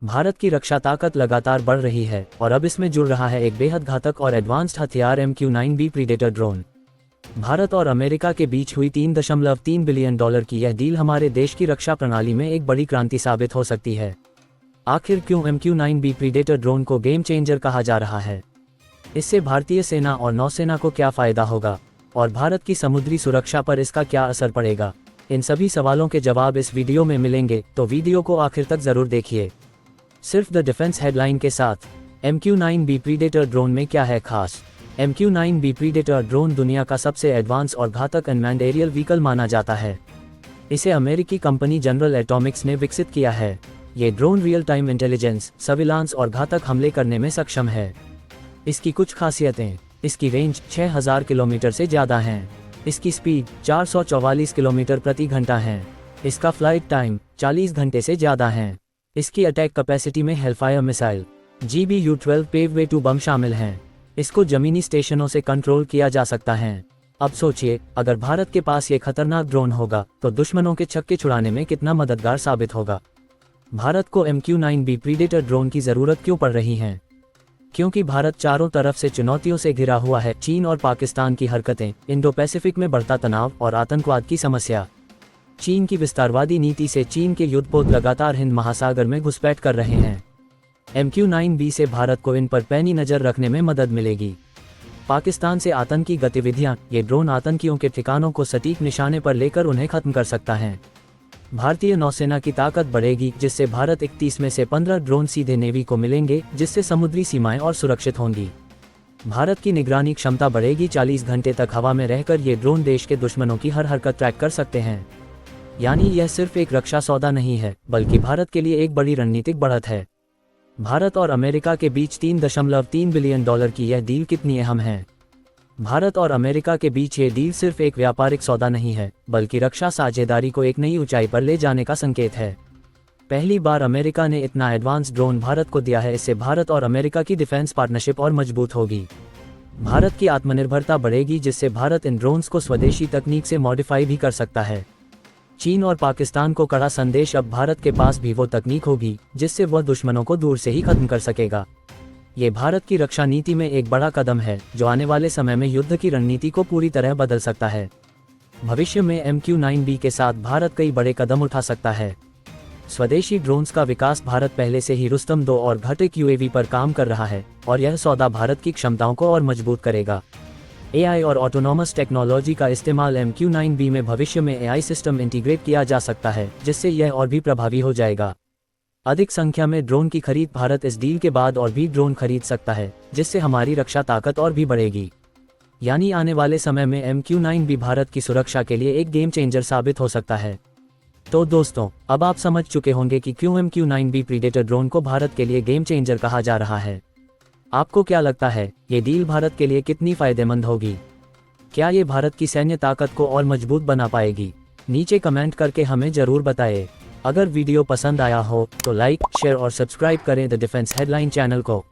भारत की रक्षा ताकत लगातार बढ़ रही है और अब इसमें जुड़ रहा है एक बेहद घातक और एडवांस्ड हथियार MQ-9B प्रीडेटर ड्रोन। भारत और अमेरिका के बीच हुई $3.3 बिलियन की यह डील हमारे देश की रक्षा प्रणाली में एक बड़ी क्रांति साबित हो सकती है। आखिर क्यों MQ-9B प्रीडेटर ड्रोन को गेम चेंजर कहा जा रहा है? इससे भारतीय सेना और नौसेना को क्या फायदा होगा और भारत की समुद्री सुरक्षा पर इसका क्या असर पड़ेगा? इन सभी सवालों के जवाब इस वीडियो में मिलेंगे, तो वीडियो को आखिर तक जरूर देखिए। सिर्फ द डिफेंस हेडलाइन के साथ MQ-9B प्रीडेटर ड्रोन में क्या है खास? MQ-9B प्रीडेटर ड्रोन दुनिया का सबसे एडवांस और घातक अनमैन्ड एरियल व्हीकल माना जाता है। इसे अमेरिकी कंपनी जनरल एटॉमिक्स ने विकसित किया है। ये drone real time intelligence, surveillance और घातक हमले करने में सक्षम है। इसकी कुछ खासियतें: इसकी रेंज 6000 किलोमीटर से ज़्यादा है। इसकी स्पीड 444 किलोमीटर प्रति घंटा है। इसका फ्लाइट टाइम 40 घंटे से ज़्यादा है। इसकी अटैक कैपेसिटी में हेलफायर मिसाइल, GBU-12 पेव 2 बम शामिल हैं। इसको जमीनी स्टेशनों से कंट्रोल किया जा सकता है। अब सोचिए, अगर भारत के पास ये खतरनाक ड्रोन होगा तो दुश्मनों के छक्के छुड़ाने में कितना मददगार साबित होगा। भारत को MQ-9B प्रीडेटर ड्रोन की ज़रूरत क्यों पड़ रही है? क्योंकि भारत चारों तरफ से चुनौतियों से घिरा हुआ है। चीन और पाकिस्तान की हरकतें, इंडो पैसिफिक में बढ़ता तनाव और आतंकवाद की समस्या। चीन की विस्तारवादी नीति से चीन के युद्धपोत लगातार हिंद महासागर में घुसपैठ कर रहे हैं। MQ-9B से भारत को इन पर पैनी नज़र रखने में मदद मिलेगी। पाकिस्तान से आतंकी गतिविधियां, ये ड्रोन आतंकियों के ठिकानों को सटीक निशाने पर लेकर उन्हें खत्म कर सकता है। भारतीय नौसेना की ताकत बढ़ेगी, जिससे भारत 31 में से 15 ड्रोन सीधे नेवी को मिलेंगे, जिससे समुद्री सीमाएं और सुरक्षित होंगी। भारत की निगरानी क्षमता बढ़ेगी। 40 घंटे तक हवा में रहकर ये ड्रोन देश के दुश्मनों की हर हरकत ट्रैक कर सकते हैं। यानी यह सिर्फ एक रक्षा सौदा नहीं है, बल्कि भारत के लिए एक बड़ी रणनीतिक बढ़त है। भारत और अमेरिका के बीच $3.3 बिलियन की यह डील कितनी अहम है? भारत और अमेरिका के बीच ये डील सिर्फ एक व्यापारिक सौदा नहीं है, बल्कि रक्षा साझेदारी को एक नई ऊंचाई पर ले जाने का संकेत है। पहली बार अमेरिका ने इतना एडवांस ड्रोन भारत को दिया है। इससे भारत और अमेरिका की डिफेंस पार्टनरशिप और मजबूत होगी। भारत की आत्मनिर्भरता बढ़ेगी, जिससे भारत इन ड्रोन्स को स्वदेशी तकनीक से मॉडिफाई भी कर सकता है। चीन और पाकिस्तान को कड़ा संदेश, अब भारत के पास भी वो तकनीक होगी जिससे वह दुश्मनों को दूर से ही खत्म कर सकेगा। ये भारत की रक्षा नीति में एक बड़ा कदम है, जो आने वाले समय में युद्ध की रणनीति को पूरी तरह बदल सकता है। भविष्य में MQ-9B के साथ भारत कई बड़े कदम उठा सकता है। स्वदेशी ड्रोन्स का विकास: भारत पहले से ही रुस्तम 2 और घटक UAV पर काम कर रहा है और यह सौदा भारत की क्षमताओं को और मजबूत करेगा। AI और ऑटोनॉमस टेक्नोलॉजी का इस्तेमाल: MQ-9B में भविष्य में AI सिस्टम इंटीग्रेट किया जा सकता है, जिससे यह और भी प्रभावी हो जाएगा। अधिक संख्या में ड्रोन की खरीद: भारत इस डील के बाद और भी ड्रोन खरीद सकता है, जिससे हमारी रक्षा ताकत और भी बढ़ेगी। यानी आने वाले समय में MQ-9B भारत की सुरक्षा के लिए एक गेम चेंजर साबित हो सकता है। तो दोस्तों, अब आप समझ चुके होंगे कि क्यों MQ-9B प्रीडेटर ड्रोन को भारत के लिए गेम चेंजर कहा जा रहा है। आपको क्या लगता है, ये डील भारत के लिए कितनी फायदेमंद होगी? क्या ये भारत की सैन्य ताकत को और मजबूत बना पाएगी? नीचे कमेंट करके हमें जरूर बताएं। अगर वीडियो पसंद आया हो तो लाइक, शेयर और सब्सक्राइब करें द डिफेंस हेडलाइन चैनल को।